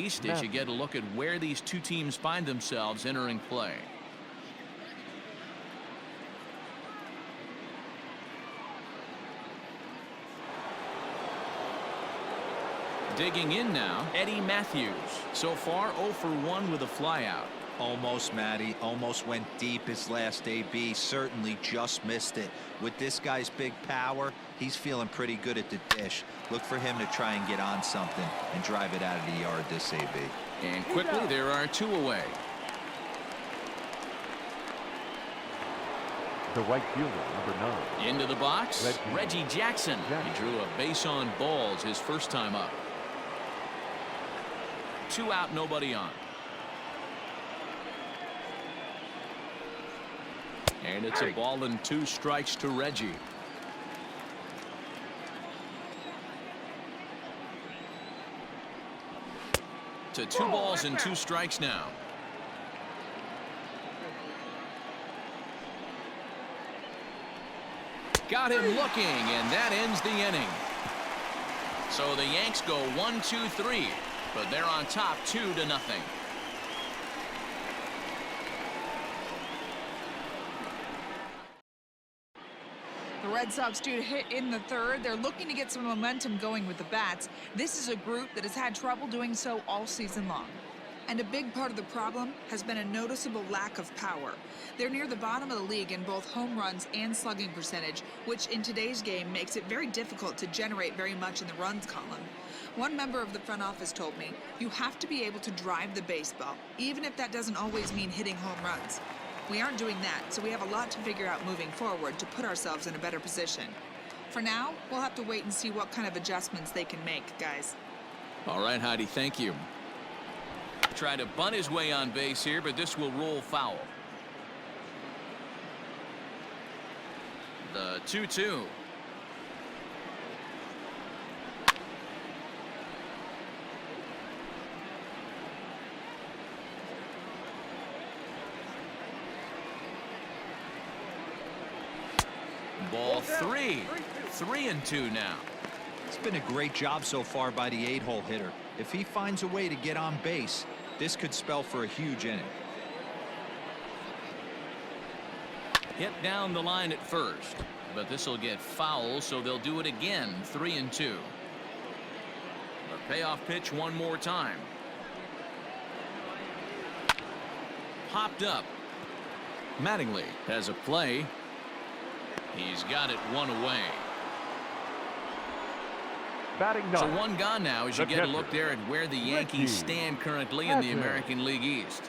East as you get a look at where these two teams find themselves entering play. Digging in now, Eddie Matthews. So far 0 for 1 with a flyout. Almost, Matty. Almost went deep his last AB. Certainly just missed it. With this guy's big power, he's feeling pretty good at the dish. Look for him to try and get on something and drive it out of the yard this AB. And quickly there are 2 away. The right fielder, number 9. Into the box, Reggie Jackson. He drew a base on balls his first time up. 2 out, nobody on. And it's a ball and 2 strikes to Reggie. To 2 balls and 2 strikes now. Got him looking, and that ends the inning. So the Yanks go 1-2-3, but they're on top 2-0. The Red Sox due to hit in the 3rd. They're looking to get some momentum going with the bats. This is a group that has had trouble doing so all season long. And a big part of the problem has been a noticeable lack of power. They're near the bottom of the league in both home runs and slugging percentage, which in today's game makes it very difficult to generate very much in the runs column. One member of the front office told me, you have to be able to drive the baseball, even if that doesn't always mean hitting home runs. We aren't doing that, so we have a lot to figure out moving forward to put ourselves in a better position. For now, we'll have to wait and see what kind of adjustments they can make, guys. All right, Heidi, thank you. Try to bunt his way on base here, but this will roll foul. The 2-2. Ball 3. 3-2 now. It's been a great job so far by the 8-hole hitter. If he finds a way to get on base, this could spell for a huge inning. Hit down the line at first, but this will get foul, so they'll do it again. 3-2. The payoff pitch one more time. Popped up. Mattingly has a play. He's got it 1 away. So 1 gone now as you get a look there at where the Yankees stand currently in the American League East.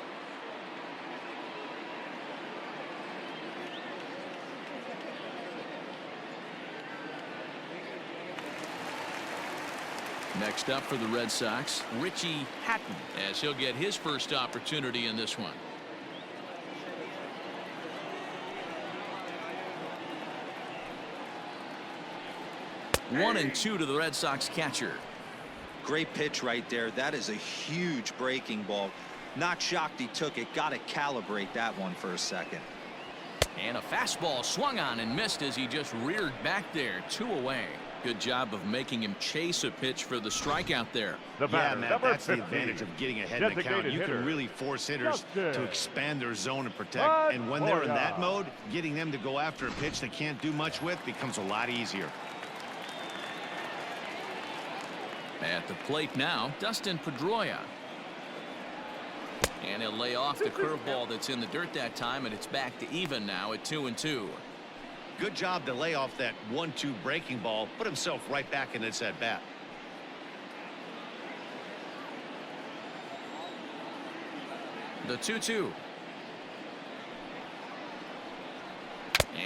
Next up for the Red Sox, Richie Hatton, as he'll get his first opportunity in this one. One and 2 to the Red Sox catcher. Great pitch right there. That is a huge breaking ball. Not shocked he took it. Got to calibrate that one for a second. And a fastball swung on and missed as he just reared back there. 2 away. Good job of making him chase a pitch for the strikeout there. Yeah, Matt, that's the advantage of getting ahead in the count. You can really force hitters to expand their zone and protect. And when they're in that mode, getting them to go after a pitch they can't do much with becomes a lot easier. At the plate now, Dustin Pedroia. And he'll lay off the curveball that's in the dirt that time, and it's back to even now at 2-2. Good job to lay off that 1-2 breaking ball, put himself right back in this at bat. The 2-2.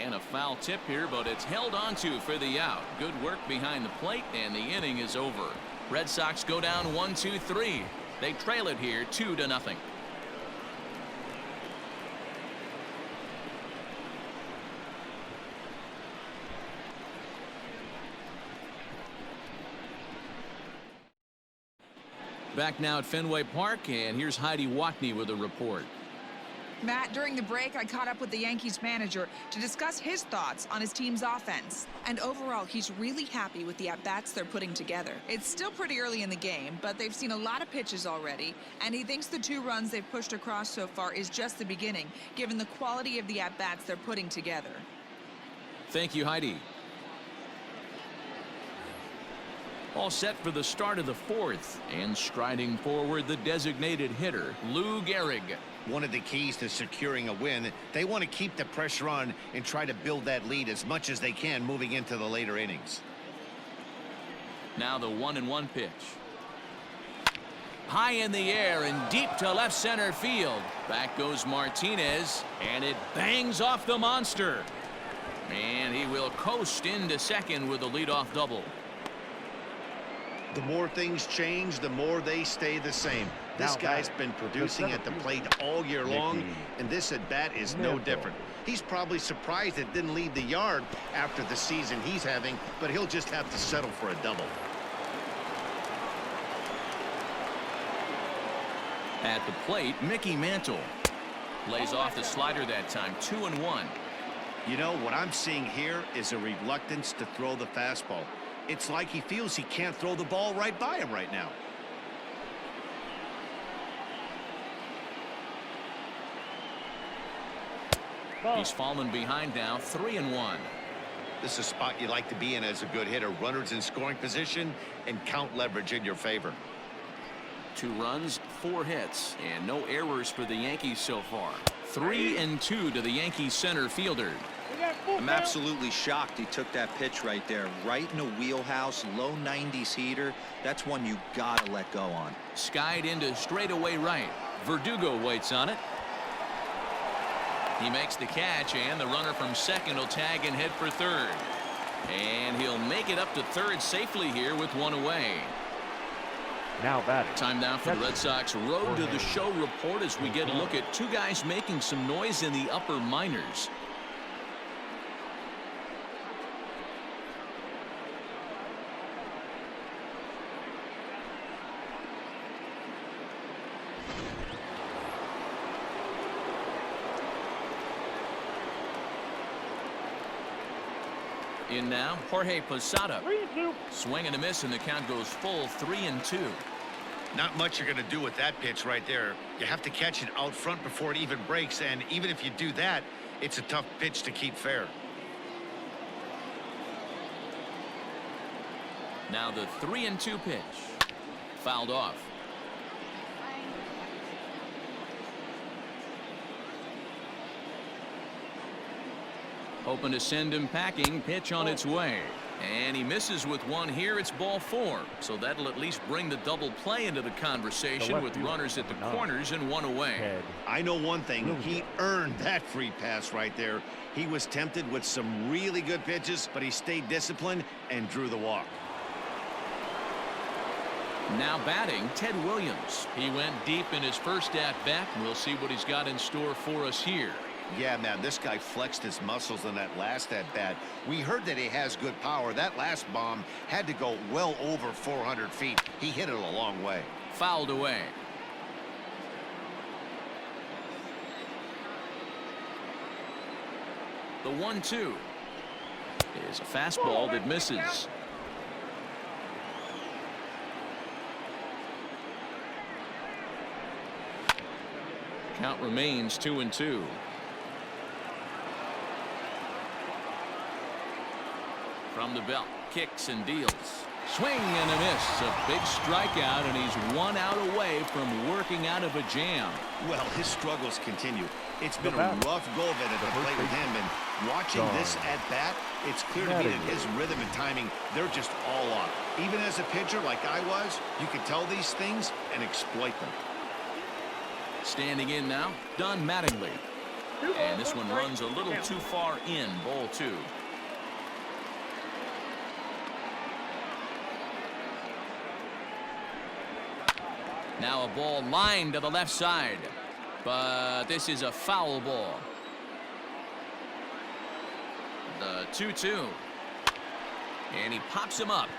And a foul tip here, but it's held onto for the out. Good work behind the plate, and the inning is over. Red Sox go down 1-2-3. They trail it here 2-0. Back now at Fenway Park, and here's Heidi Watney with a report. Matt, during the break, I caught up with the Yankees manager to discuss his thoughts on his team's offense. And overall, he's really happy with the at-bats they're putting together. It's still pretty early in the game, but they've seen a lot of pitches already, and he thinks the 2 runs they've pushed across so far is just the beginning, given the quality of the at-bats they're putting together. Thank you, Heidi. All set for the start of the 4th, and striding forward, the designated hitter, Lou Gehrig. One of the keys to securing a win, they want to keep the pressure on and try to build that lead as much as they can moving into the later innings. Now the 1-1 pitch. High in the air and deep to left center field. Back goes Martinez, and it bangs off the monster. And he will coast into second with a leadoff double. The more things change, the more they stay the same. This guy's been producing at the plate all year long, and this at-bat is no different. He's probably surprised it didn't leave the yard after the season he's having, but he'll just have to settle for a double. At the plate, Mickey Mantle lays off the slider that time. 2-1. You know, what I'm seeing here is a reluctance to throw the fastball. It's like he feels he can't throw the ball right by him right now. He's fallen behind now. 3-1. This is a spot you like to be in as a good hitter. Runners in scoring position and count leverage in your favor. 2 runs, 4 hits, and no errors for the Yankees so far. 3-2 to the Yankees center fielder. I'm absolutely shocked he took that pitch right there. Right in a wheelhouse, low 90s heater. That's one you gotta let go on. Skied into straightaway right. Verdugo waits on it. He makes the catch, and the runner from second will tag and head for third. And he'll make it up to third safely here with 1 away. Now batting. Time now for the Red Sox Road to the Show report as we get a look at 2 guys making some noise in the upper minors. In now, Jorge Posada. Swing and a miss, and the count goes full. 3-2. Not much you're going to do with that pitch right there. You have to catch it out front before it even breaks, and even if you do that, it's a tough pitch to keep fair. Now the 3-2 pitch. Fouled off. Hoping to send him packing. Pitch on its way. And he misses with 1 here. It's ball 4. So that'll at least bring the double play into the conversation with runners at the corners and 1 away. I know one thing. He earned that free pass right there. He was tempted with some really good pitches, but he stayed disciplined and drew the walk. Now batting, Ted Williams. He went deep in his first at-bat, and we'll see what he's got in store for us here. Yeah, man, this guy flexed his muscles in that last at-bat. We heard that he has good power. That last bomb had to go well over 400 feet. He hit it a long way. Fouled away. The 1-2 is a fastball that misses. Count remains 2-2. From the belt, kicks and deals. Swing and a miss. A big strikeout, and he's 1 out away from working out of a jam. Well, his struggles continue. It's been a rough go of it at the plate with him, and watching this at-bat, it's clear to me that his rhythm and timing, they're just all off. Even as a pitcher like I was, you could tell these things and exploit them. Standing in now, Don Mattingly. And this one runs a little too far in. Ball 2. Now a ball lined to the left side. But this is a foul ball. The 2-2. And he pops him up,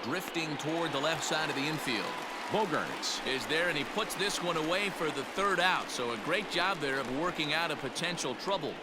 drifting toward the left side of the infield. Bogaerts is there, and he puts this one away for the third out. So a great job there of working out a potential trouble.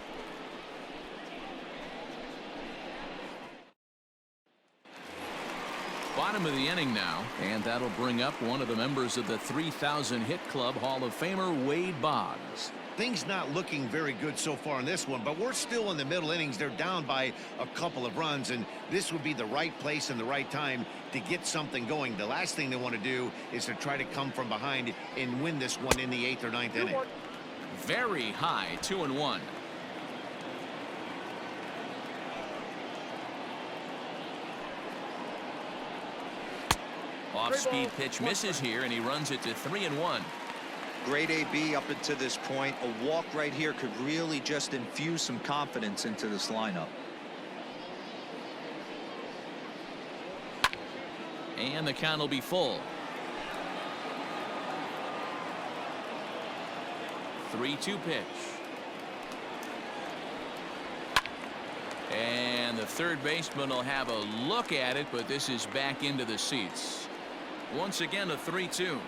Bottom of the inning now, and that'll bring up one of the members of the 3,000 hit club, Hall of Famer Wade Boggs. Things not looking very good so far in this one, but we're still in the middle innings. They're down by a couple of runs, and this would be the right place and the right time to get something going. The last thing they want to do is to try to come from behind and win this one in the 8th or 9th inning. Very high, 2-1. Off-speed pitch misses here, and he runs it to 3-1. Great AB up until this point. A walk right here could really just infuse some confidence into this lineup. And the count will be full. 3-2 pitch. And the third baseman will have a look at it, but this is back into the seats. Once again, a 3-2.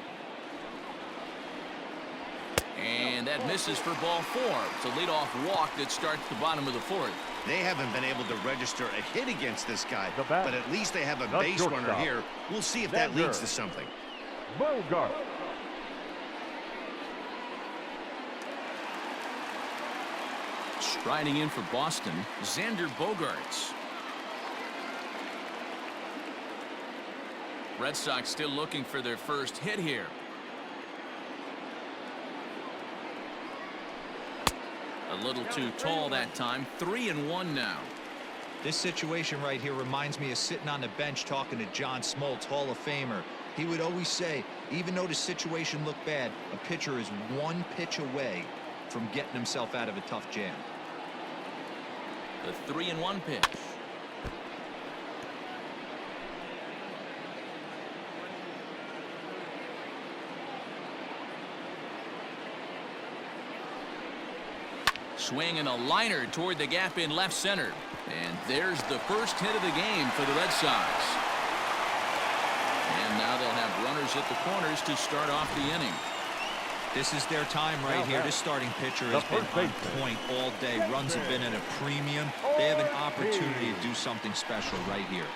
And that misses for ball 4. It's a leadoff walk that starts the bottom of the 4th. They haven't been able to register a hit against this guy, The bat. but at least they have a The base runner shortstop. here. We'll see if that leads to something. Bogart. Striding in for Boston, Xander Bogaerts. Red Sox still looking for their first hit here. A little too tall that time. 3-1 now. This situation right here reminds me of sitting on the bench talking to John Smoltz, Hall of Famer. He would always say, even though the situation looked bad, a pitcher is one pitch away from getting himself out of a tough jam. The 3-1 pitch. Swing and a liner toward the gap in left center. And there's the first hit of the game for the Red Sox. And now they'll have runners at the corners to start off the inning. This is their time right here. This starting pitcher has been on point all day. Runs have been at a premium. They have an opportunity to do something special right here.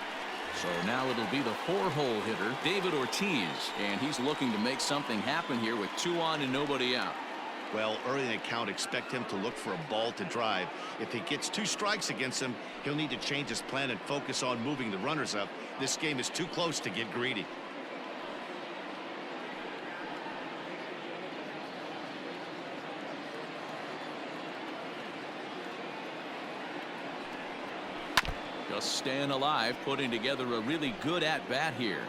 So now it'll be the 4-hole hitter, David Ortiz. And he's looking to make something happen here with 2 on and nobody out. Well, early in the count, expect him to look for a ball to drive. If he gets 2 strikes against him, he'll need to change his plan and focus on moving the runners up. This game is too close to get greedy. Just staying alive, putting together a really good at-bat here.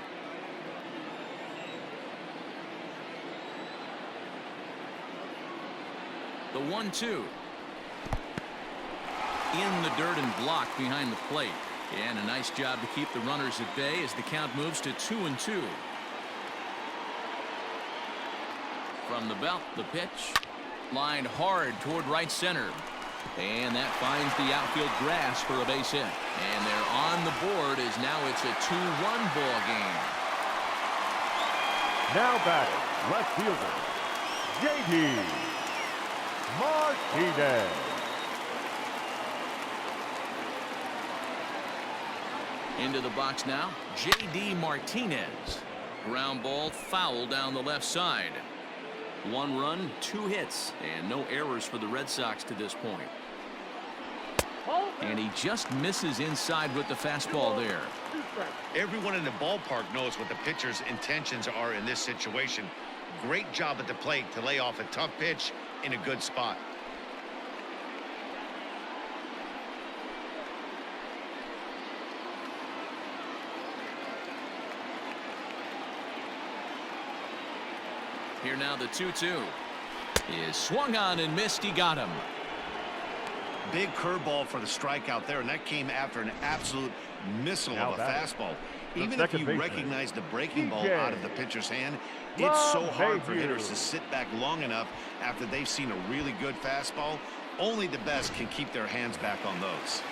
The 1-2. In the dirt and blocked behind the plate. And a nice job to keep the runners at bay as the count moves to 2-2. From the belt, the pitch. Lined hard toward right center. And that finds the outfield grass for a base hit. And they're on the board as now it's a 2-1 ball game. Now batting, left fielder, J.D. Martinez. Into the box now, J.D. Martinez. Ground ball foul down the left side. 1 run, 2 hits, and no errors for the Red Sox to this point. And he just misses inside with the fastball there. Everyone in the ballpark knows what the pitcher's intentions are in this situation. Great job at the plate to lay off a tough pitch in a good spot. Here now the 2-2 is swung on and missed. He got him. Big curveball for the strikeout there, and that came after an absolute missile of a fastball. Even if you recognize the breaking ball out of the pitcher's hand, it's so hard for hitters to sit back long enough after they've seen a really good fastball. Only the best can keep their hands back on those.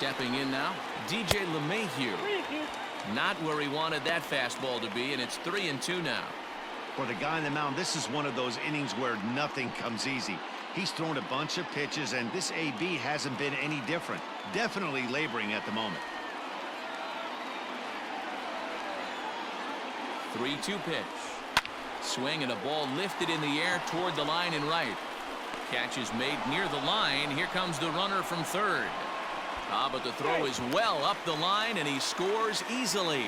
Stepping in now, DJ LeMahieu. Not where he wanted that fastball to be, and it's 3-2 now. For the guy on the mound, this is one of those innings where nothing comes easy. He's thrown a bunch of pitches, and this AB hasn't been any different. Definitely laboring at the moment. 3-2 pitch. Swing and a ball lifted in the air toward the line and right. Catch is made near the line. Here comes the runner from third. But the throw is well up the line, and he scores easily.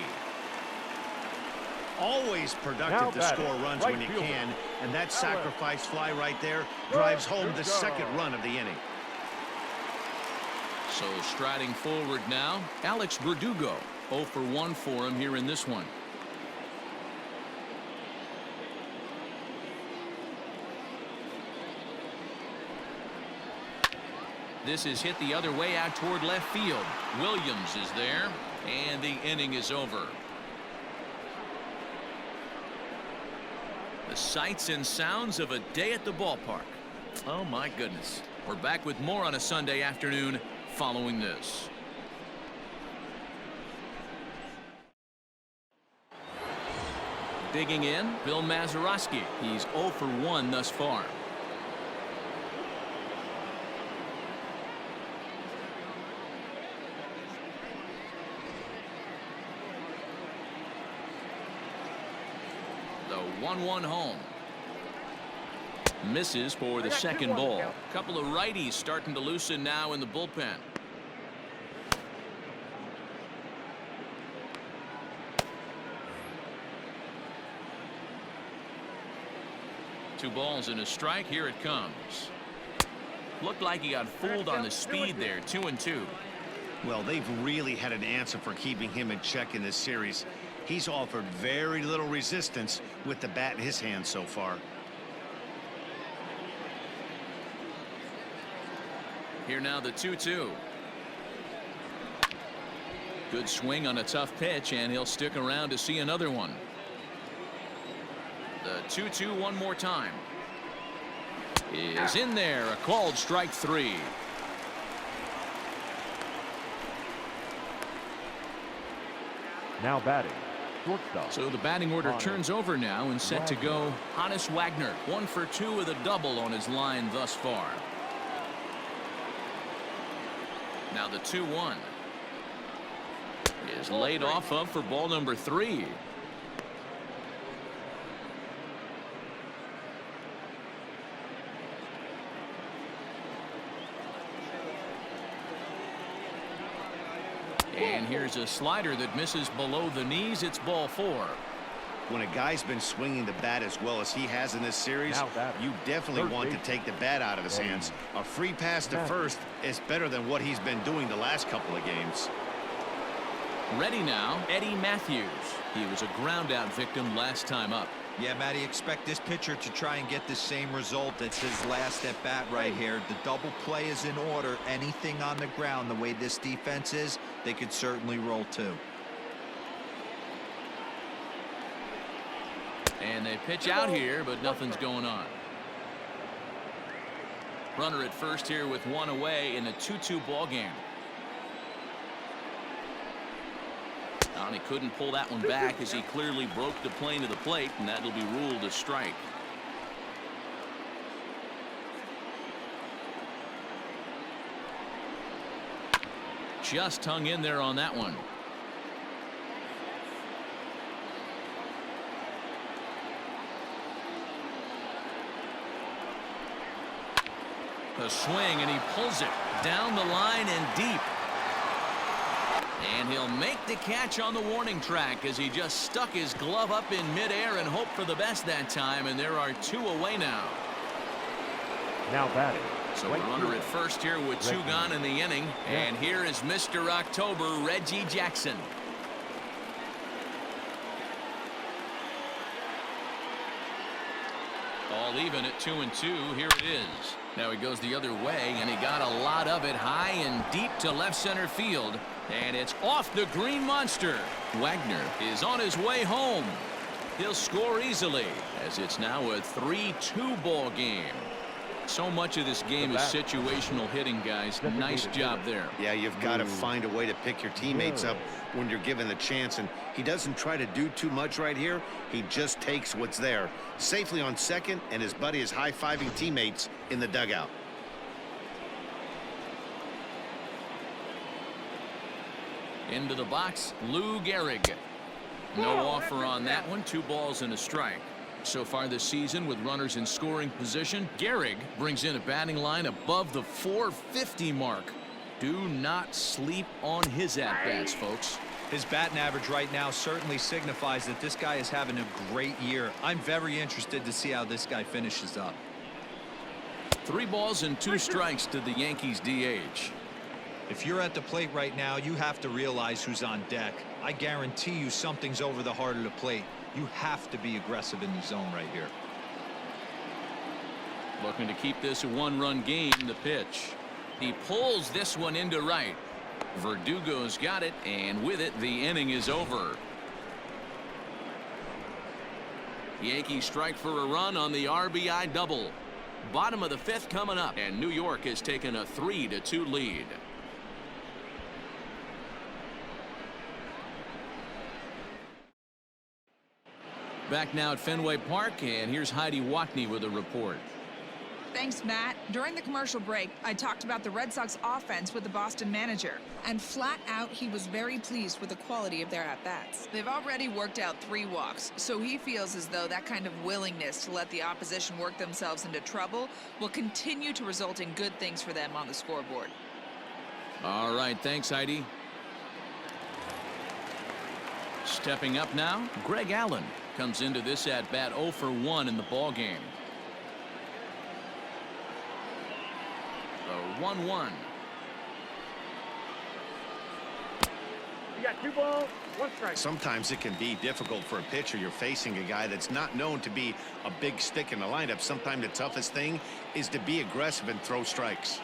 Always productive to score runs when you can, and that sacrifice fly right there drives home the second run of the inning. So striding forward now, Alex Verdugo. 0 for 1 for him here in this one. This is hit the other way out toward left field. Williams is there, and the inning is over. The sights and sounds of a day at the ballpark. Oh my goodness. We're back with more on a Sunday afternoon following this. Digging in, Bill Mazeroski. He's 0 for 1 thus far. The 1-1 home. Misses for the second ball. A couple of righties starting to loosen now in the bullpen. Two balls and a strike. Here it comes. Looked like he got fooled on the speed there. 2-2. Well, they've really had an answer for keeping him in check in this series. He's offered very little resistance with the bat in his hand so far. Here now the 2-2. Good swing on a tough pitch, and he'll stick around to see another one. The 2-2 one more time. Is in there. A called strike 3. Now batting, shortstop. So the batting order turns over now and set to go. Hannes Wagner, 1 for 2 with a double on his line thus far. Now the 2-1 is laid off of for ball number 3. And here's a slider that misses below the knees. It's ball 4. When a guy's been swinging the bat as well as he has in this series, you definitely want to take the bat out of his hands. A free pass to first is better than what he's been doing the last couple of games. Ready now, Eddie Matthews. He was a ground out victim last time up. Yeah, Matty, expect this pitcher to try and get the same result. It's his last at bat right here. The double play is in order. Anything on the ground, the way this defense is, they could certainly roll too. And they pitch out here, but nothing's going on. Runner at first here with 1 away in a 2-2 ball game. And he couldn't pull that one back as he clearly broke the plane of the plate, and that'll be ruled a strike. Just hung in there on that one. A swing, and he pulls it down the line and deep. And he'll make the catch on the warning track as he just stuck his glove up in midair and hoped for the best that time. And there are 2 away now. Now batting. So a runner at first here with 2 gone in the inning. And here is Mr. October, Reggie Jackson. All even at 2-2. Here it is. Now he goes the other way, and he got a lot of it high and deep to left center field. And it's off the green monster. Wagner is on his way home. He'll score easily as it's now a 3-2 ball game. So much of this game is situational hitting, guys. Nice job there. Yeah, you've got to find a way to pick your teammates up when you're given the chance, and he doesn't try to do too much right here. He just takes what's there. Safely on second, and his buddy is high-fiving teammates in the dugout. Into the box, Lou Gehrig. No offer on that one. 2 balls and a strike. So far this season, with runners in scoring position, Gehrig brings in a batting line above the 450 mark. Do not sleep on his at-bats, folks. His batting average right now certainly signifies that this guy is having a great year. I'm very interested to see how this guy finishes up. 3 balls and 2 strikes to the Yankees DH. If you're at the plate right now, you have to realize who's on deck. I guarantee you something's over the heart of the plate. You have to be aggressive in the zone right here. Looking to keep this a 1-run game. The pitch. He pulls this one into right. Verdugo's got it, and with it, the inning is over. Yankees strike for a run on the RBI double. Bottom of the 5th coming up, and New York has taken a 3-2 lead. Back now at Fenway Park, and here's Heidi Watney with a report. Thanks, Matt. During the commercial break, I talked about the Red Sox offense with the Boston manager, and flat out he was very pleased with the quality of their at-bats. They've already worked out 3 walks, so he feels as though that kind of willingness to let the opposition work themselves into trouble will continue to result in good things for them on the scoreboard. All right, thanks, Heidi. Stepping up now, Greg Allen comes into this at-bat 0 for 1 in the ballgame. The 1-1. You got 2 balls, 1 strike. Sometimes it can be difficult for a pitcher. You're facing a guy that's not known to be a big stick in the lineup. Sometimes the toughest thing is to be aggressive and throw strikes.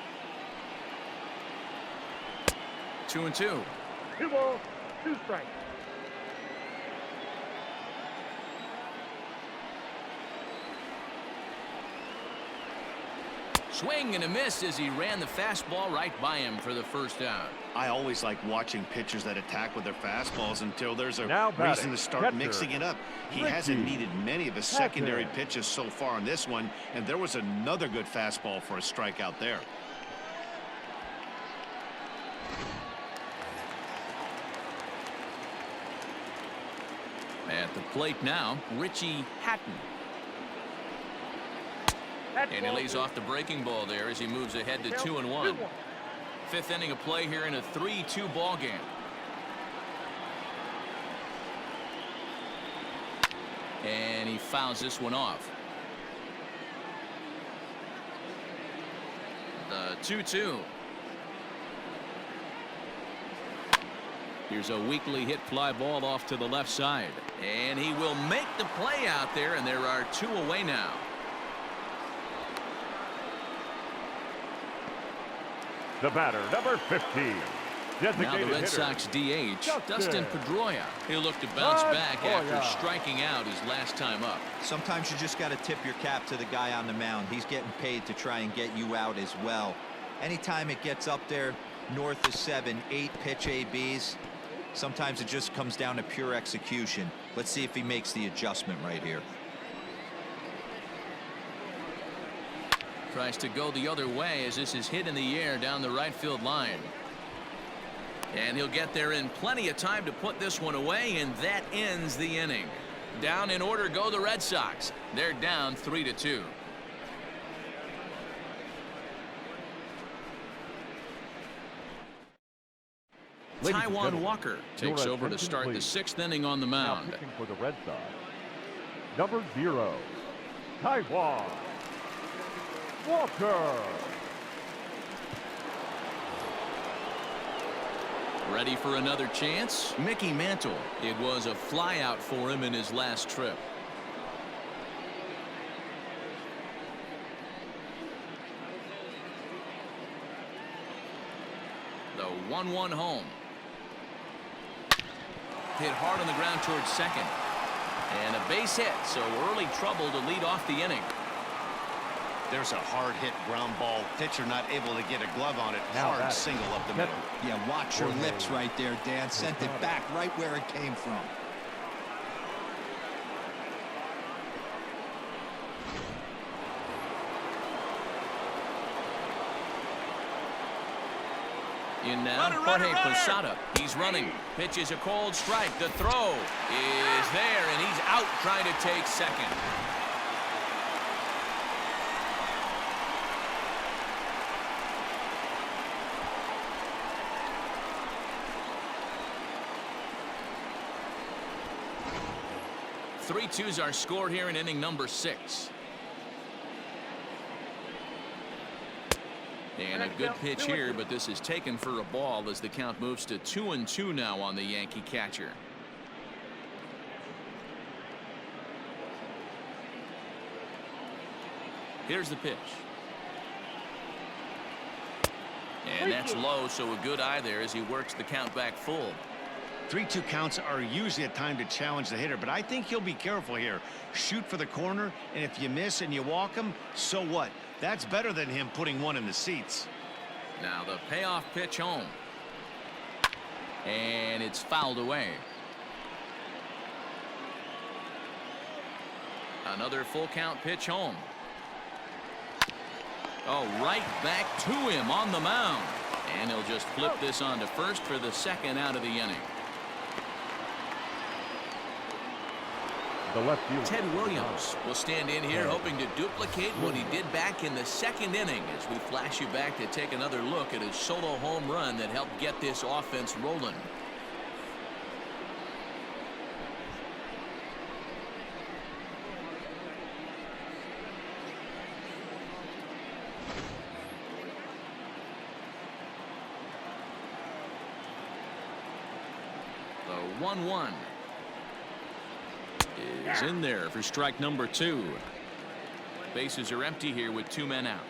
2-2. 2 balls, 2 strikes. Swing and a miss as he ran the fastball right by him for the first out. I always like watching pitchers that attack with their fastballs until there's a Now batting, reason to start catcher, mixing it up. He Ricky. hasn't needed many of his secondary pitches so far on this one, and there was another good fastball for a strikeout there. At the plate now, Richie Hatton. And he lays off the breaking ball there as he moves ahead to 2-1. 5th inning of play here in a 3-2 ball game. And he fouls this one off. The 2-2. Here's a weakly hit fly ball off to the left side. And he will make the play out there, and there are 2 away now. The batter, number 15. Now the Red Sox DH, Dustin Pedroia. He'll look to bounce back after striking out his last time up. Sometimes you just got to tip your cap to the guy on the mound. He's getting paid to try and get you out as well. Anytime it gets up there north of 7, 8 pitch ABs, sometimes it just comes down to pure execution. Let's see if he makes the adjustment right here. Tries to go the other way as this is hit in the air down the right field line. And he'll get there in plenty of time to put this one away, and that ends the inning. Down in order go the Red Sox. They're down 3-2. Taijuan Walker takes over to start the 6th inning on the mound. Now pitching for the Red Sox, number 0, Taijuan Walker. Ready for another chance? Mickey Mantle. It was a flyout for him in his last trip. The 1-1 home. Hit hard on the ground towards second. And a base hit, so early trouble to lead off the inning. There's a hard-hit ground ball. Pitcher not able to get a glove on it. Now Hard batting. single up the middle. Yeah, watch your lips right there, Dan. Sent it back right where it came from. In now, Jorge Posada. He's running. Pitches a cold strike. The throw is there, and he's out trying to take second. Three twos are scored here in inning number 6. And a good pitch here, but this is taken for a ball as the count moves to 2-2 now on the Yankee catcher. Here's the pitch. And that's low, so a good eye there as he works the count back full. 3-2 counts are usually a time to challenge the hitter, but I think he'll be careful here. Shoot for the corner, and if you miss and you walk him, so what? That's better than him putting one in the seats. Now the payoff pitch home. And it's fouled away. Another full count pitch home. Oh, right back to him on the mound. And he'll just flip this on to first for the second out of the inning. The left fielder. Ted Williams will stand in here hoping to duplicate what he did back in the second inning as we flash you back to take another look at his solo home run that helped get this offense rolling. The 1-1. Is in there for strike number 2. Bases are empty here with 2 men out.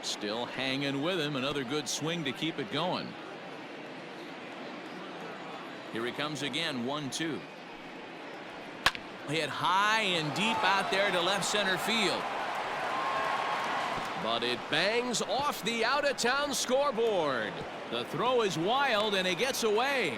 Still hanging with him. Another good swing to keep it going. Here he comes again. 1-2. Hit high and deep out there to left center field. But it bangs off the out-of-town scoreboard. The throw is wild and it gets away.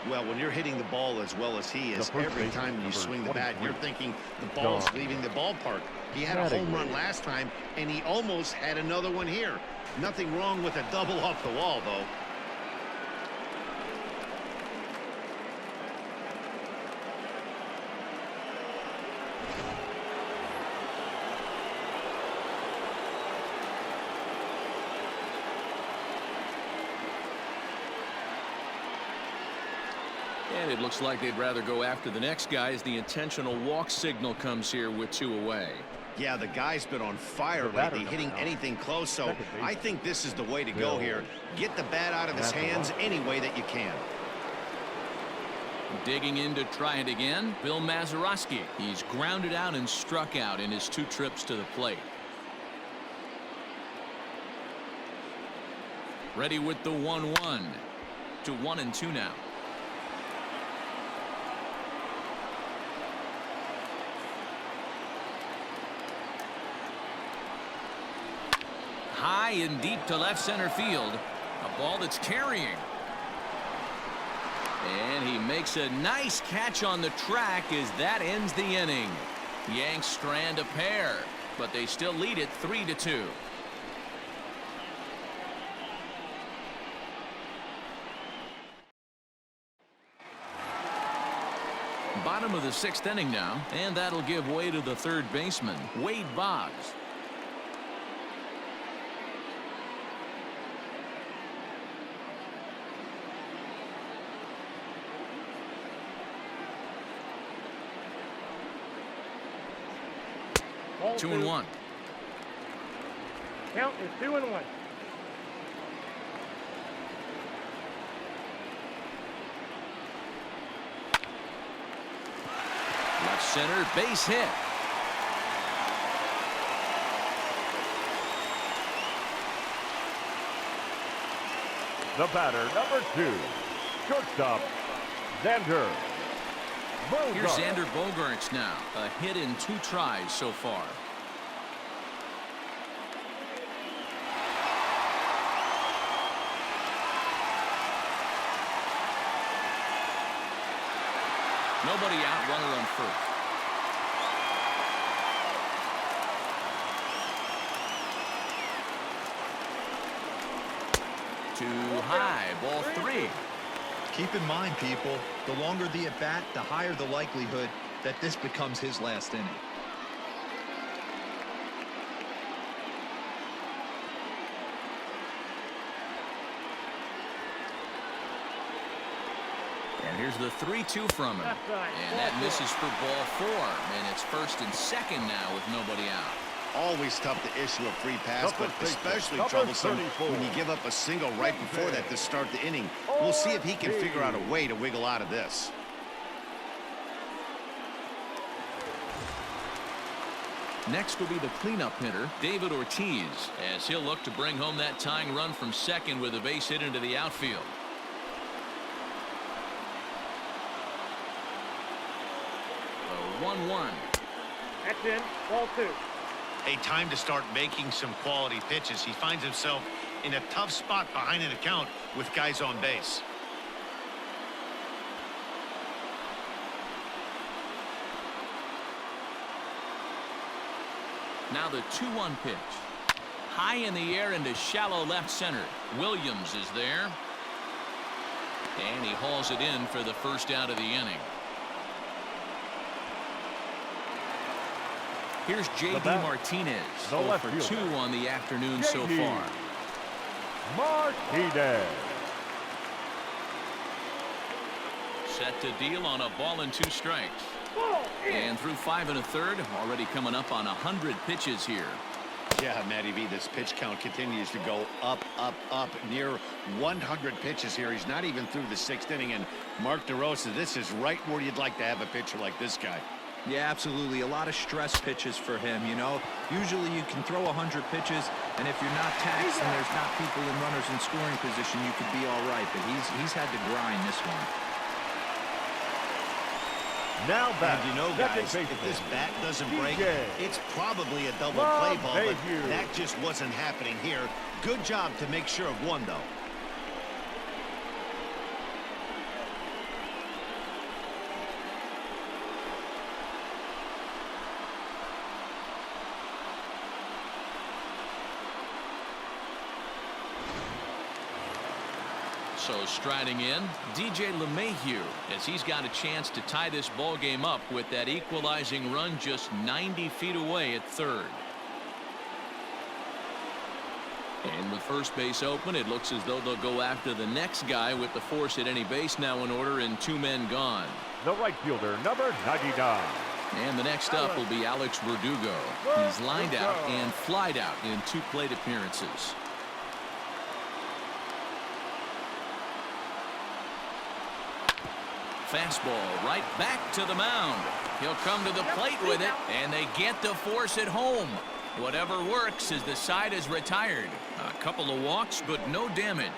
Well, when you're hitting the ball as well as he is, every time you swing the bat, you're thinking the ball's leaving the ballpark. He had a home run last time, and he almost had another one here. Nothing wrong with a double off the wall, though. And it looks like they'd rather go after the next guy as the intentional walk signal comes here with 2 away. Yeah, the guy's been on fire lately, hitting anything close, so I think this is the way to go here. Get the bat out of his hands any way that you can. Digging in to try it again, Bill Mazeroski. He's grounded out and struck out in his 2 trips to the plate. Ready with the 1-1 to 1-2 now. High and deep to left center field. A ball that's carrying. And he makes a nice catch on the track as that ends the inning. Yanks strand a pair, but they still lead it 3-2. Bottom of the 6th inning now, and that'll give way to the 3rd baseman, Wade Boggs. Ball 2-1. Count is 2-1. Left center base hit. The batter, number 2, shortstop, Xander Here's Xander Bogaerts now. A hit in 2 tries so far. Nobody out, runner on first. Too high, ball 3. Keep in mind, people, the longer the at-bat, the higher the likelihood that this becomes his last inning. And here's the 3-2 from him. And that misses for ball 4. And it's first and second now with nobody out. Always tough to issue a free pass, but especially troublesome when you give up a single right before that to start the inning. We'll see if he can figure out a way to wiggle out of this. Next will be the cleanup hitter, David Ortiz, as he'll look to bring home that tying run from second with a base hit into the outfield. The 1-1. That's in. Ball 2. A time to start making some quality pitches. He finds himself in a tough spot behind an account with guys on base. Now the 2-1 pitch. High in the air into shallow left center. Williams is there. And he hauls it in for the first out of the inning. Here's J.D. Martinez, 0 for 2 on the afternoon so far. Martinez. Set to deal on a ball and 2 strikes. And through 5 1/3, already coming up on 100 pitches here. Yeah, Matty V, this pitch count continues to go up, up, up, near 100 pitches here. He's not even through the 6th inning, and Mark DeRosa, this is right where you'd like to have a pitcher like this guy. Yeah, absolutely. A lot of stress pitches for him, you know. Usually you can throw 100 pitches, and if you're not taxed and there's not people in runners in scoring position, you could be all right. But he's had to grind this one. Now back. And you know, guys, if this bat doesn't break, it's probably a double play ball, but that just wasn't happening here. Good job to make sure of one, though. So striding in, DJ LeMahieu, as he's got a chance to tie this ball game up with that equalizing run just 90 feet away at third. And with first base open, it looks as though they'll go after the next guy with the force at any base now in order and 2 men gone. The right fielder, number 99. And the next up will be Alex Verdugo. He's lined out and flied out in 2 plate appearances. Fastball right back to the mound. He'll come to the plate with it, and they get the force at home. Whatever works as the side is retired. A couple of walks, but no damage.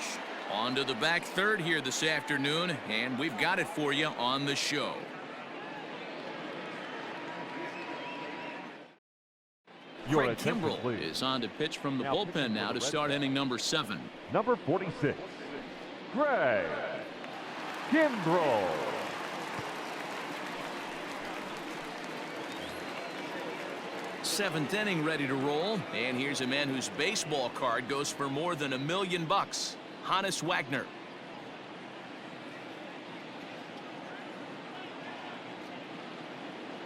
On to the back third here this afternoon, and we've got it for you on the show. Craig Kimbrell is on to pitch from the bullpen now to start inning number 7. Number 46, Craig Kimbrell. 7th inning ready to roll, and here's a man whose baseball card goes for more than $1 million. Honus Wagner.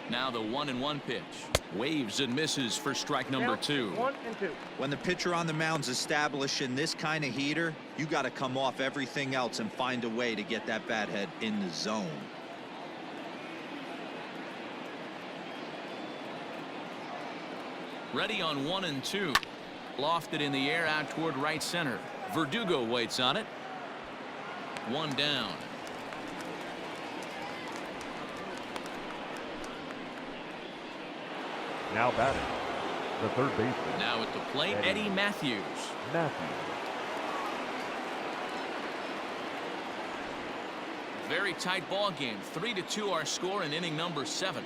Now the 1-1 pitch. Waves and misses for strike number 2. 1-2. When the pitcher on the mound's establishing this kind of heater, you got to come off everything else and find a way to get that bat head in the zone. Ready on 1-2. Lofted in the air out toward right center. Verdugo waits on it. 1 down. Now batting, the third baseman. Now at the plate, Eddie Matthews. Very tight ball game. 3-2 our score in inning number 7.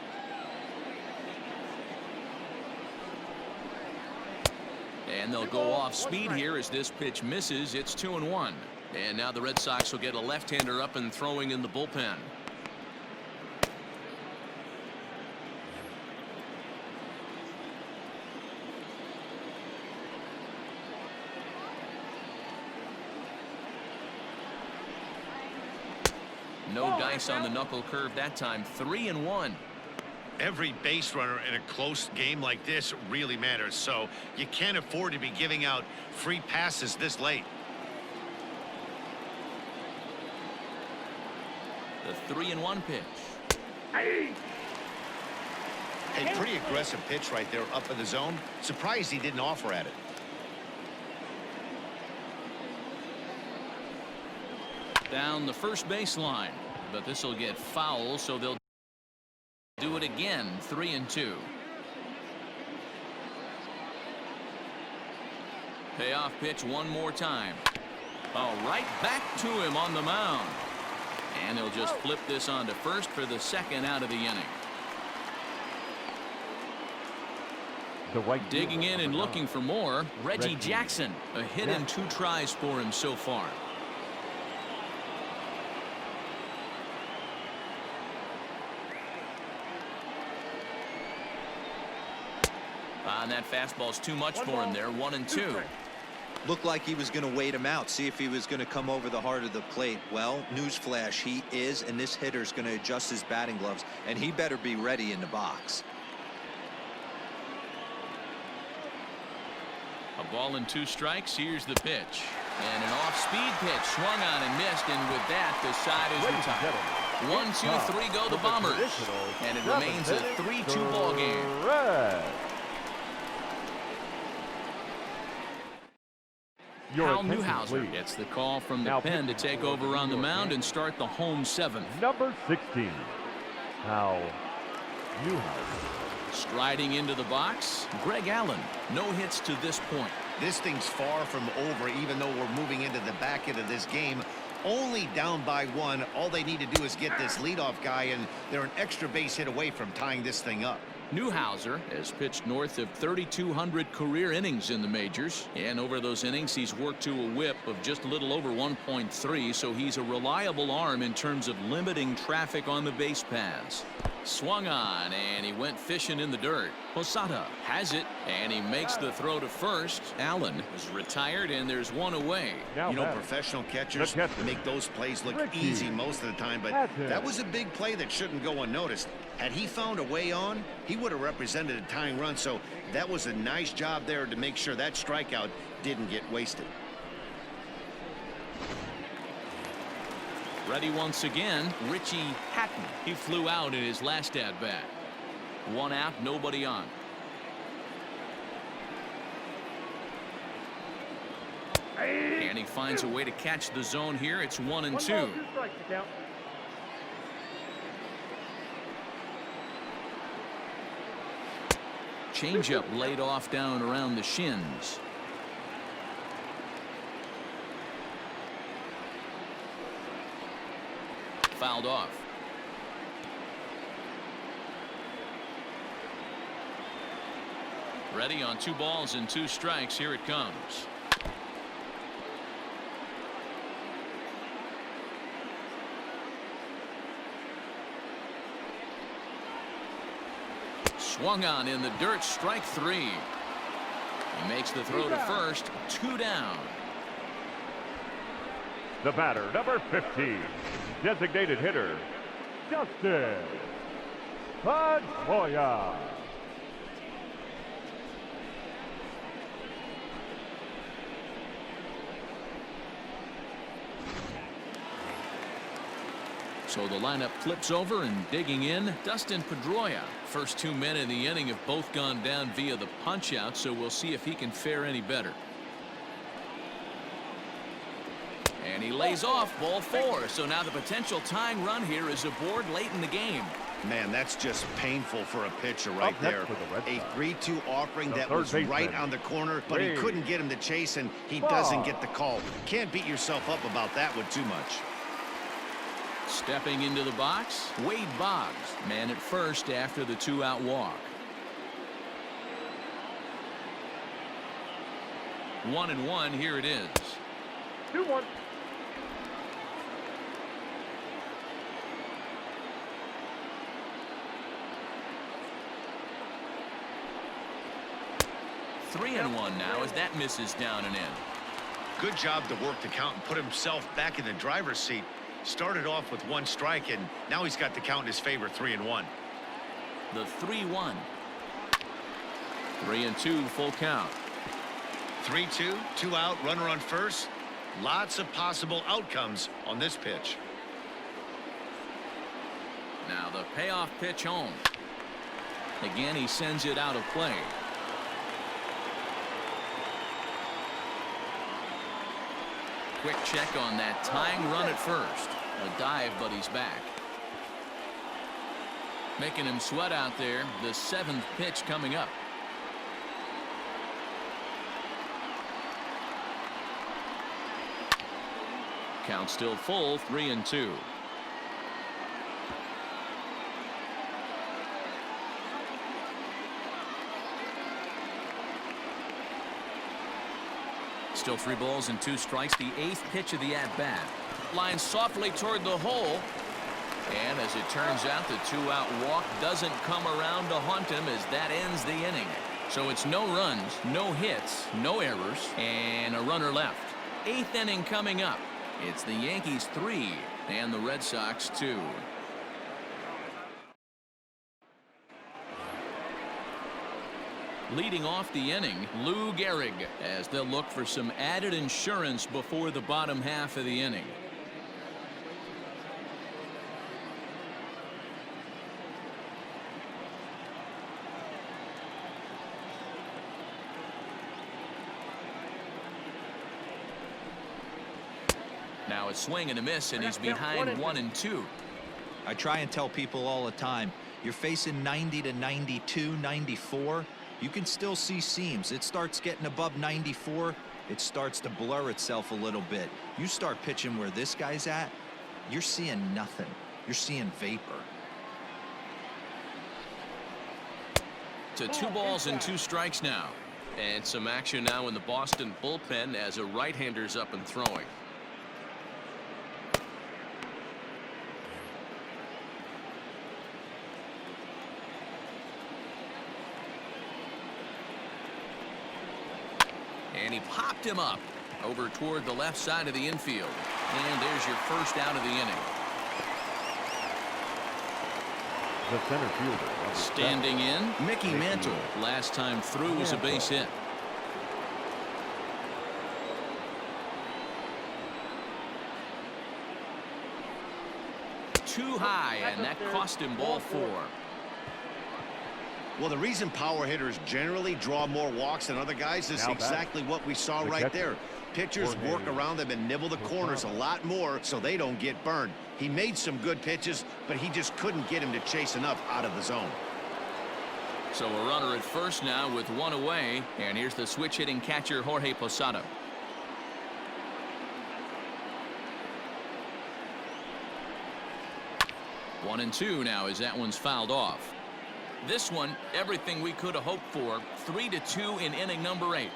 And they'll go off speed here as this pitch misses. It's 2-1. And now the Red Sox will get a left-hander up and throwing in the bullpen. No dice on the knuckle curve that time. 3-1. Every base runner in a close game like this really matters, so you can't afford to be giving out free passes this late. The 3-1 pitch. A pretty aggressive pitch right there up in the zone. Surprised he didn't offer at it. Down the first baseline, but this will get foul, so they'll do it again. 3-2. Payoff pitch one more time. Oh, right back to him on the mound. And they'll just flip this on to first for the second out of the inning. Digging in and looking for more, Reggie Jackson. A hit and 2 tries for him so far. And that fastball's too much for him there. 1-2. Looked like he was going to wait him out, see if he was going to come over the heart of the plate. Well, newsflash, he is, and this hitter's going to adjust his batting gloves, and he better be ready in the box. A ball and 2 strikes. Here's the pitch. And an off-speed pitch swung on and missed, and with that, the side is retired. 1, 2, 3 go the Bombers. And it remains a 3-2 ball game. Hal Newhouser gets the call from the pen to take over on the mound and start the home 7th. Number 16, Hal Newhouser. Striding into the box, Greg Allen. No hits to this point. This thing's far from over, even though we're moving into the back end of this game. Only down by 1. All they need to do is get this leadoff guy, and they're an extra base hit away from tying this thing up. Newhouser has pitched north of 3,200 career innings in the majors, and over those innings he's worked to a whip of just a little over 1.3, so he's a reliable arm in terms of limiting traffic on the base paths. Swung on, and he went fishing in the dirt. Posada has it, and he makes the throw to first. Allen is retired, and there's 1 away. You know, professional catchers make those plays look easy most of the time, but that was a big play that shouldn't go unnoticed. Had he found a way on, he would have represented a tying run, so that was a nice job there to make sure that strikeout didn't get wasted. Ready once again, Richie Hatton. He flew out in his last at-bat. 1 out, nobody on. And he finds a way to catch the zone here. It's 1-2. Changeup laid off down around the shins. Fouled off. Ready on 2 balls and 2 strikes. Here it comes. Swung on in the dirt. Strike 3. He makes the throw to first. 2 down. The batter, number 15, designated hitter, Justin Pedroia. So the lineup flips over, and digging in, Dustin Pedroia. First 2 men in the inning have both gone down via the punch-out, so we'll see if he can fare any better. And he lays off ball 4. So now the potential tying run here is aboard late in the game. Man, that's just painful for a pitcher right there. A 3-2 offering that was right on the corner, but he couldn't get him to chase, and he doesn't get the call. Can't beat yourself up about that one too much. Stepping into the box, Wade Boggs, man at first after the 2-out walk. 1-1, here it is. 2-1. Three and one now as that misses down and in. Good job to work the count and put himself back in the driver's seat. Started off with 1 strike, and now he's got the count in his favor, 3-1. The 3-1. 3-2, full count. 3-2, 2 out, runner on first. Lots of possible outcomes on this pitch. Now the payoff pitch home. Again, he sends it out of play. Quick check on that tying run at first. A dive, but he's back. Making him sweat out there. The 7th pitch coming up. Count still full, 3-2. Still 3 balls and 2 strikes. The 8th pitch of the at-bat. Lines softly toward the hole. And as it turns out, the 2-out walk doesn't come around to haunt him as that ends the inning. So it's no runs, no hits, no errors, and a runner left. 8th inning coming up. It's the Yankees 3 and the Red Sox 2. Leading off the inning, Lou Gehrig, as they'll look for some added insurance before the bottom half of the inning. Now a swing and a miss, and he's behind 1-2. I try and tell people all the time, you're facing 90 to 92, 94. You can still see seams. It starts getting above 94. It starts to blur itself a little bit. You start pitching where this guy's at, you're seeing nothing. You're seeing vapor. To 2 balls and 2 strikes now. And some action now in the Boston bullpen as a right-hander's up and throwing. And he popped him up over toward the left side of the infield. And there's your first out of the inning. The center fielder. Standing in, Mickey Mantle. Last time through was a base hit. Too high, and that cost him ball 4. Well, the reason power hitters generally draw more walks than other guys is exactly what we saw right there. Pitchers work around them and nibble the corners a lot more so they don't get burned. He made some good pitches, but he just couldn't get him to chase enough out of the zone. So a runner at first now with 1 away, and here's the switch hitting catcher Jorge Posada. One and 2 now as that one's fouled off. This one, everything we could have hoped for. 3-2 in inning number 8.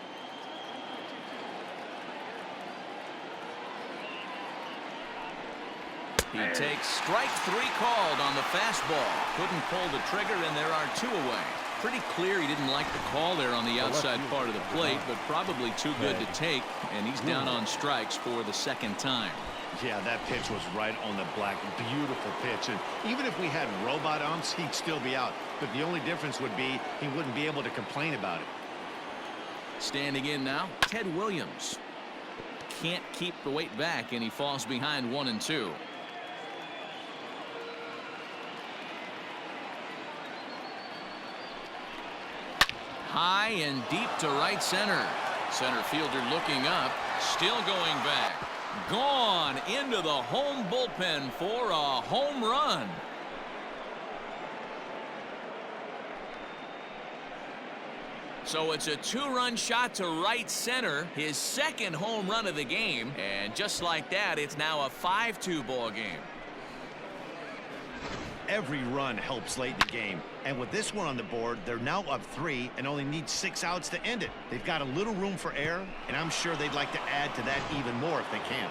He takes strike 3 called on the fastball. Couldn't pull the trigger, and there are 2 away. Pretty clear he didn't like the call there on the outside part of the plate, but probably too good to take, and he's down on strikes for the 2nd time. Yeah, that pitch was right on the black. Beautiful pitch. And even if we had robot umps, he'd still be out. But the only difference would be he wouldn't be able to complain about it. Standing in now, Ted Williams. Can't keep the weight back, and he falls behind 1 and 2. High and deep to right center. Center fielder looking up, still going back. Gone into the home bullpen for a home run. So it's a 2-run shot to right center, his 2nd home run of the game, and just like that, it's now a 5-2 ball game. Every run helps late in the game. And with this one on the board, they're now up 3 and only need 6 outs to end it. They've got a little room for error, and I'm sure they'd like to add to that even more if they can.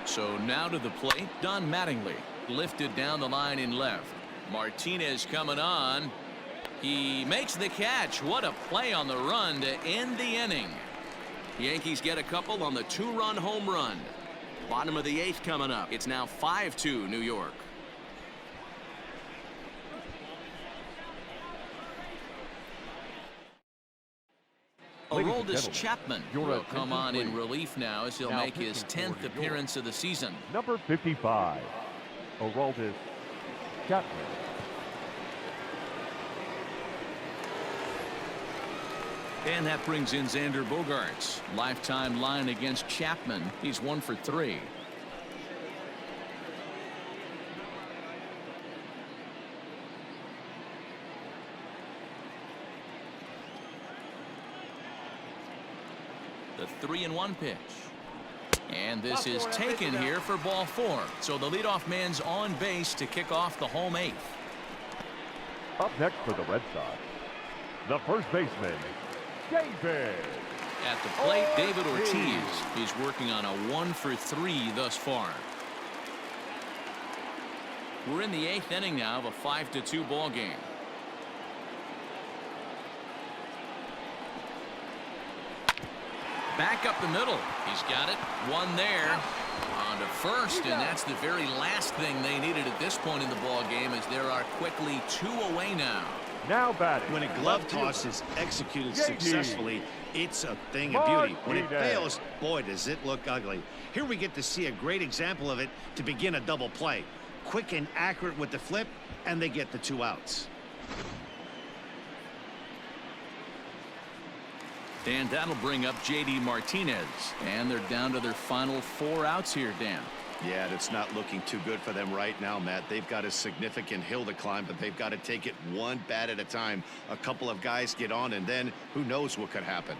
So now to the plate, Don Mattingly. Lifted down the line in left. Martinez coming on. He makes the catch. What a play on the run to end the inning. Yankees get a couple on the 2-run home run. Bottom of the 8th coming up. It's now 5-2 New York. Aroldis Chapman will come on in relief now as he'll make his 10th appearance of the season. Number 55, Aroldis Chapman. And that brings in Xander Bogaerts. Lifetime line against Chapman. He's 1 for 3. The 3-1 pitch. And this is taken here for ball 4. So the leadoff man's on base to kick off the home 8th. Up next for the Red Sox, the first baseman, David. At the plate, David Ortiz. He's working on a 1 for 3 thus far. We're in the 8th inning now of a 5-2 ball game. Back up the middle. He's got it. 1 there. On to first, and that's the very last thing they needed at this point in the ball game, as there are quickly 2 away now. Now batting. When a glove toss is executed successfully, it's a thing of beauty. When it fails, boy, does it look ugly. Here we get to see a great example of it to begin a double play. Quick and accurate with the flip, and they get the 2 outs. And that'll bring up J.D. Martinez. And they're down to their final 4 outs here, Dan. Yeah, it's not looking too good for them right now, Matt. They've got a significant hill to climb, but they've got to take it one bat at a time. A couple of guys get on, and then who knows what could happen.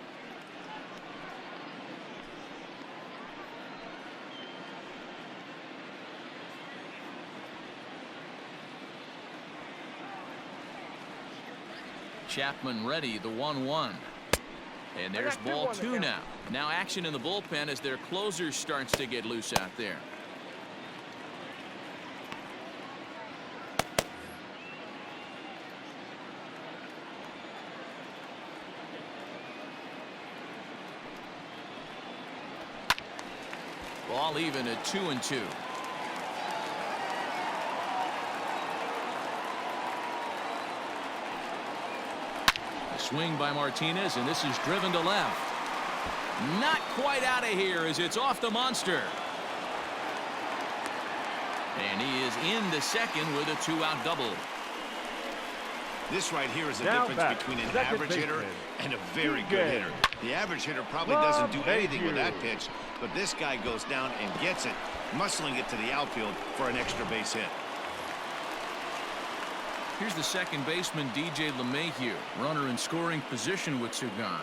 Chapman ready, the 1-1. And there's ball 2 now. Now action in the bullpen as their closer starts to get loose out there. Ball even at 2-2. Swing by Martinez, and this is driven to left. Not quite out of here as it's off the monster. And he is into second with a 2-out double. This right here is the difference between an average hitter and a very good hitter. The average hitter probably doesn't do anything with that pitch, but this guy goes down and gets it, muscling it to the outfield for an extra base hit. Here's the second baseman, DJ LeMahieu. Runner in scoring position with 2 gone.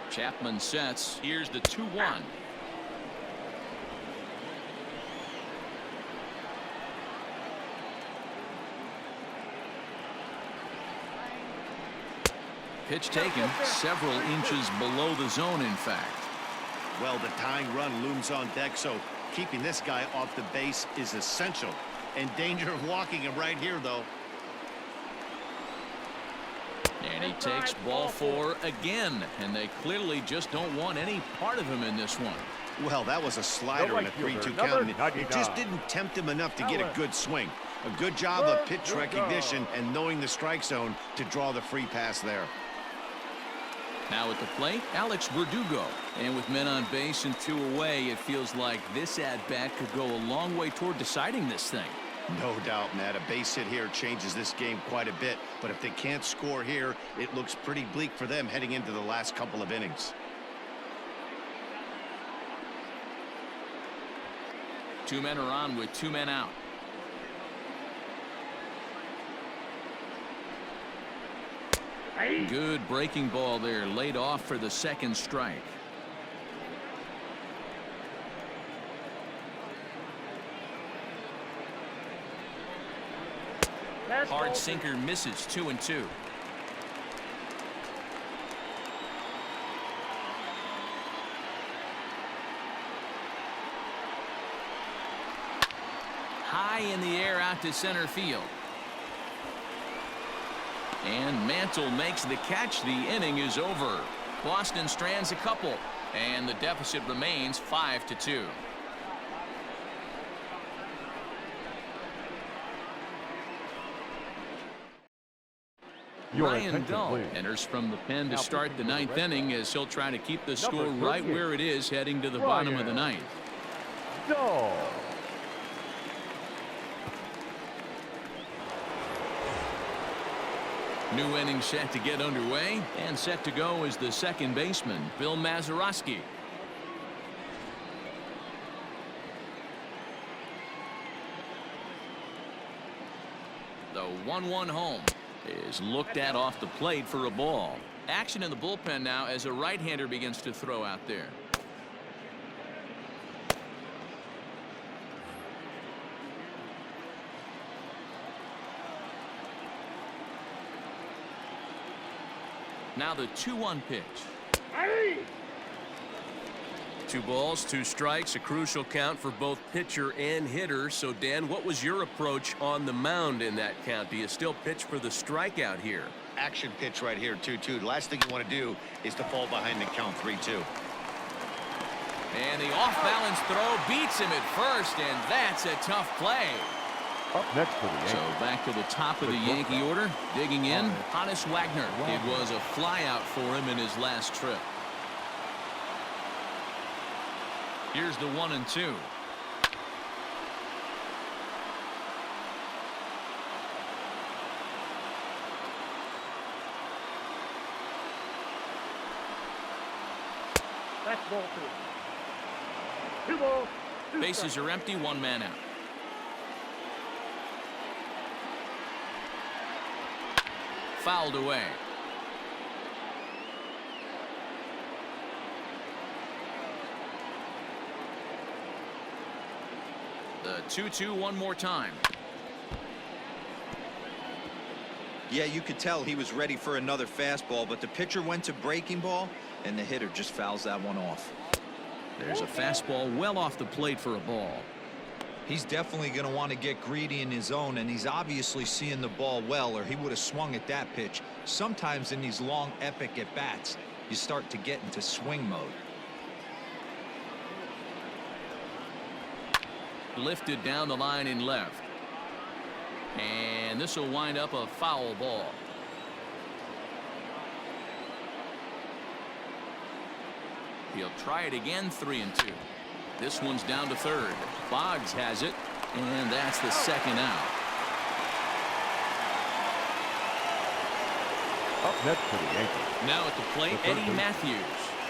Chapman sets. Here's the 2-1. Pitch taken several inches below the zone, in fact. Well, the tying run looms on deck, so keeping this guy off the base is essential. In danger of walking him right here, though. And he takes ball 4 again, and they clearly just don't want any part of him in this one. Well, that was a slider and a 3-2 count. It just didn't tempt him enough to get a good swing. A good job of pitch recognition and knowing the strike zone to draw the free pass there. Now at the plate, Alex Verdugo. And with men on base and 2 away, it feels like this at-bat could go a long way toward deciding this thing. No doubt, Matt. A base hit here changes this game quite a bit. But if they can't score here, it looks pretty bleak for them heading into the last couple of innings. Two men are on with two men out. Good breaking ball there, laid off for the second strike. Hard sinker misses, 2-2. High in the air out to center field. And Mantle makes the catch. The inning is over. Boston strands a couple, and the deficit remains 5-2. Ryan Dull enters from the pen to start the ninth inning as he'll try to keep the score right where it is heading to the bottom of the ninth. Dull. New inning set to get underway, and set to go is the second baseman, Bill Mazeroski. The 1-1 home is looked at off the plate for a ball. Action in the bullpen now as a right-hander begins to throw out there. Now the 2-1 pitch. Two balls, two strikes, a crucial count for both pitcher and hitter. So, Dan, what was your approach on the mound in that count? Do you still pitch for the strikeout here? Action pitch right here, 2-2. The last thing you want to do is to fall behind the count, 3-2. And the off-balance throw beats him at first, and that's a tough play. Up next for the Yankees. So back to the top of the Yankee order. Digging in, Honus Wagner. It was a flyout for him in his last trip. Here's the 1-2. That's ball two. 2 balls. Bases are empty, one man out. Fouled away. The 2-2 one more time. Yeah, you could tell he was ready for another fastball, but the pitcher went to breaking ball, and the hitter just fouls that one off. There's a fastball well off the plate for a ball. He's definitely going to want to get greedy in his zone, and he's obviously seeing the ball well, or he would have swung at that pitch. Sometimes in these long, epic at-bats, you start to get into swing mode. Lifted down the line in left. And this will wind up a foul ball. He'll try it again, 3-2. This one's down to third. Boggs has it, and that's the second out. Up next for the Yankees. Now at the plate, Eddie Matthews.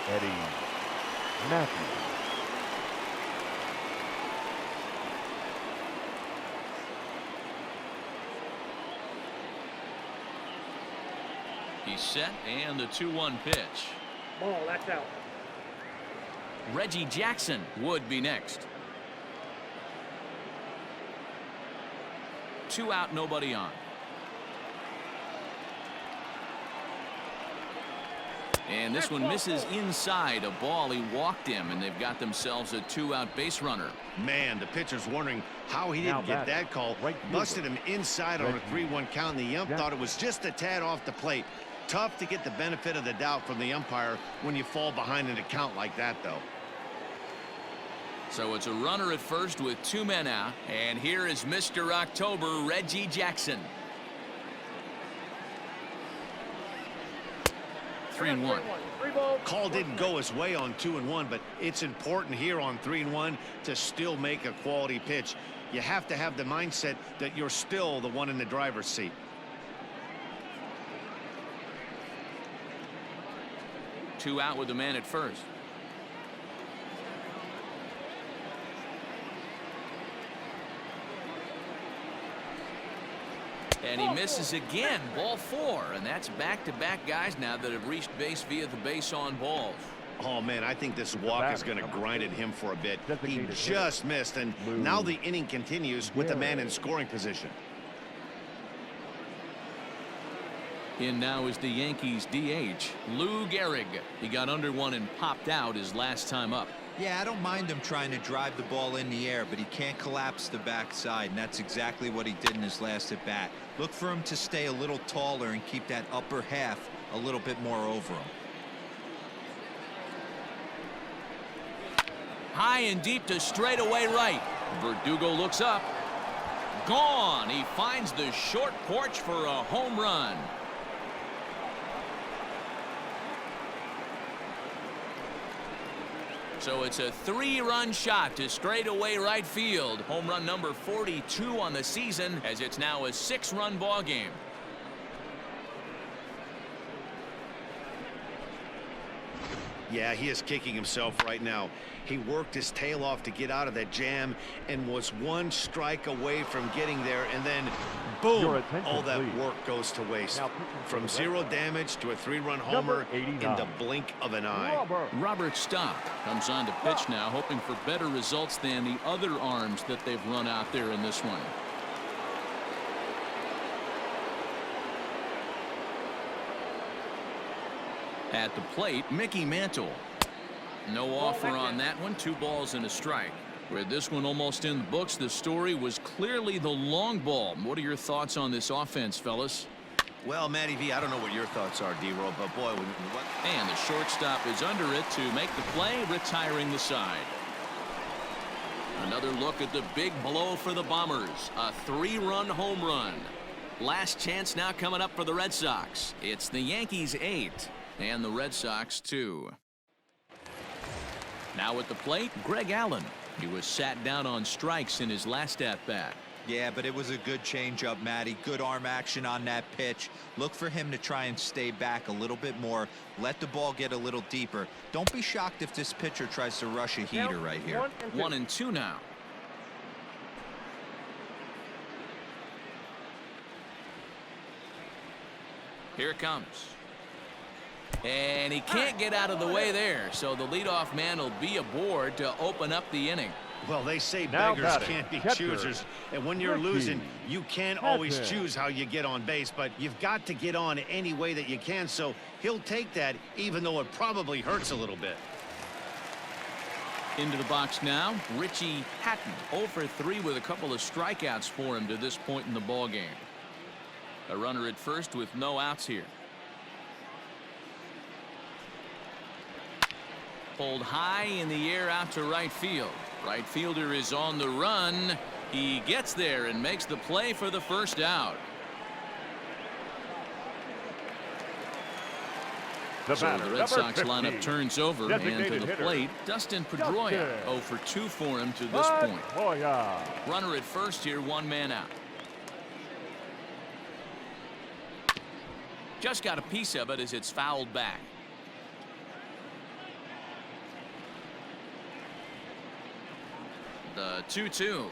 Eddie Matthews. He's set, and the 2-1 pitch. Ball, that's out. Reggie Jackson would be next. 2 out, nobody on. And this one misses inside. A ball, he walked him, and they've got themselves a 2-out base runner. Man, the pitcher's wondering how he didn't get that call. Busted him inside on a 3-1 count, and the ump thought it was just a tad off the plate. Tough to get the benefit of the doubt from the umpire when you fall behind in a count like that, though. So it's a runner at first with 2 men out, and here is Mr. October, Reggie Jackson. 3-1. Call didn't go his way on 2-1, but it's important here on 3-1 to still make a quality pitch. You have to have the mindset that you're still the one in the driver's seat. Two out with the man at first. And he misses again. Ball 4. And that's back-to-back guys now that have reached base via the base on balls. Oh, man, I think this walk is going to grind at him for a bit. He just missed, and now the inning continues with the man in scoring position. In now is the Yankees DH, Lou Gehrig. He got under one and popped out his last time up. Yeah, I don't mind him trying to drive the ball in the air, but he can't collapse the backside, and that's exactly what he did in his last at bat. Look for him to stay a little taller and keep that upper half a little bit more over him. High and deep to straightaway right. Verdugo looks up. Gone. He finds the short porch for a home run. So it's a 3-run shot to straightaway right field. Home run number 42 on the season, as it's now a 6-run ball game. Yeah, he is kicking himself right now. He worked his tail off to get out of that jam and was one strike away from getting there, and then boom, all that work goes to waste. From 0 damage to a 3-run homer in the blink of an eye. Robert Stock comes on to pitch now, hoping for better results than the other arms that they've run out there in this one. At the plate, Mickey Mantle. No offer on that one. 2 balls and a strike. With this one almost in the books, the story was clearly the long ball. What are your thoughts on this offense, fellas? Well, Matty V, I don't know what your thoughts are, D-Roll, but boy, what? And the shortstop is under it to make the play, retiring the side. Another look at the big blow for the Bombers. A 3-run home run. Last chance now coming up for the Red Sox. It's the Yankees 8 and the Red Sox 2. Now at the plate, Greg Allen. He was sat down on strikes in his last at-bat. Yeah, but it was a good changeup, Matty. Good arm action on that pitch. Look for him to try and stay back a little bit more. Let the ball get a little deeper. Don't be shocked if this pitcher tries to rush a heater right here. 1-2 now. Here it comes. And he can't get out of the way there, so the leadoff man will be aboard to open up the inning. Well, they say beggars can't be choosers, and when you're losing, you can't always choose how you get on base, but you've got to get on any way that you can, so he'll take that, even though it probably hurts a little bit. Into the box now, Richie Hatton, 0 for 3 with a couple of strikeouts for him to this point in the ball game. A runner at first with no outs here. Pulled high in the air out to right field. Right fielder is on the run. He gets there and makes the play for the first out. So the Red Sox lineup turns over, and to the plate, Dustin Pedroia. 0 for 2 for him to this point. Runner at first here, 1 man out. Just got a piece of it as it's fouled back. The 2-2.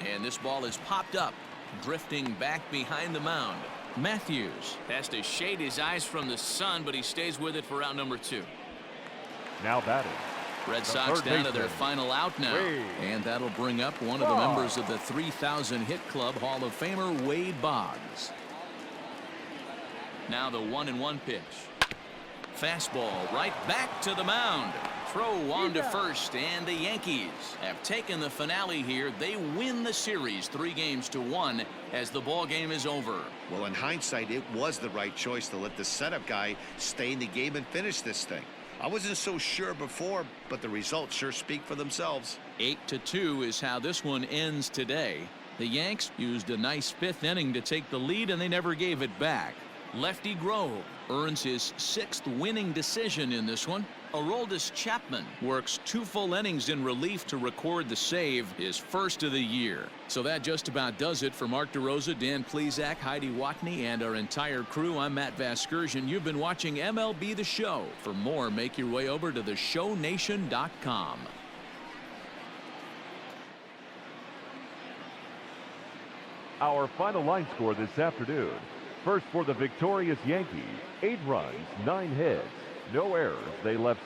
And this ball is popped up, drifting back behind the mound. Matthews has to shade his eyes from the sun, but he stays with it for out number 2. Now batting. Red Sox down to their final out now. And that'll bring up one of the members of the 3,000 hit club, Hall of Famer Wade Boggs. Now the 1-1 pitch. Fastball right back to the mound. Throw on to first, and the Yankees have taken the finale here. They win the series 3-1 as the ball game is over. Well, in hindsight, it was the right choice to let the setup guy stay in the game and finish this thing. I wasn't so sure before, but the results sure speak for themselves. 8-2 is how this one ends today. The Yanks used a nice 5th inning to take the lead, and they never gave it back. Lefty Grove earns his 6th winning decision in this one. Aroldis Chapman works 2 full innings in relief to record the save, his first of the year. So that just about does it for Mark DeRosa, Dan Plesac, Heidi Watney, and our entire crew. I'm Matt Vasgersian. You've been watching MLB The Show. For more, make your way over to theshownation.com. Our final line score this afternoon. First for the victorious Yankees, 8 runs, 9 hits, no errors. They left